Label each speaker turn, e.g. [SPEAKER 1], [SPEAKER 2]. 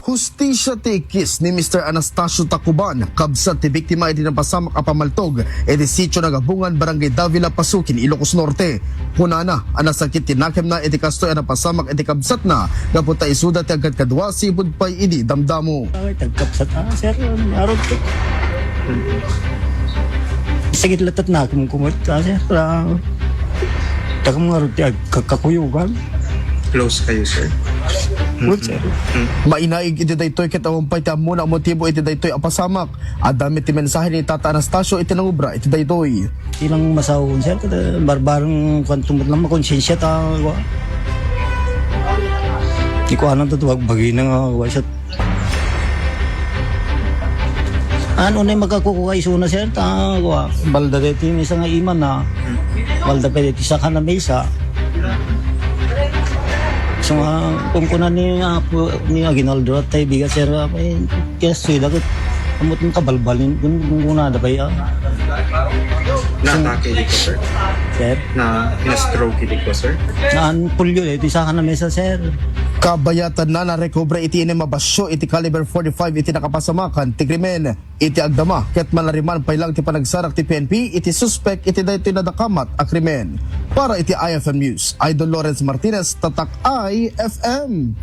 [SPEAKER 1] Hustisya ti ikis ni Mr. Anastasio Tacloban, kabsat ti biktima iti napasamak a pamaltog, iti sitio na Gabungan, Barangay Davila, Pasukin, Ilocos Norte. Hunana, anasakit tinakem na iti kastoy a napasamak iti kabsat na, gaputa isuda ti agad kadwa sibud pa'y idi damdamo.
[SPEAKER 2] Tagkapsat sir, araw ko. Sakit latat na kumkumot sir. Takang araw ti kakakuyugan.
[SPEAKER 3] Close kayo, sir?
[SPEAKER 2] Good, sir.
[SPEAKER 1] Mainaig iti daytoy ket awampay ti ammo na motibo iti daytoy apasamak. Adami ti mensahe ni Tata Anastasio iti nangubra iti daytoy.
[SPEAKER 2] Ilang masahon sir, kada barbarang kwantumot lang makonsensya ta. Di ko anong tatuwag bagay na nga wasat. Ano na yung magkakukuha isuna sir, ta balda dito yung isang iman na balda pa dito isa ka na mesa. So kung kunan ni Aguinaldo at tayo bigat sir, kaya suwida ko amot ng kabalbalin kung kuna da ba yan.
[SPEAKER 3] Na-atake dito, sir?
[SPEAKER 2] Sir?
[SPEAKER 3] Na-stroke dito, sir?
[SPEAKER 2] Pulyo ito isa ka na mesa sir.
[SPEAKER 1] Kabayatan na narekobre iti ini mabasyo iti caliber 45 iti nakapasamakan ti krimen iti agdama ket malariman pailang ti panagsarak ti PNP iti suspect iti daytoy nadakamat a krimen. Para iti IFM News, Idol Lawrence Martinez, Tatak IFM.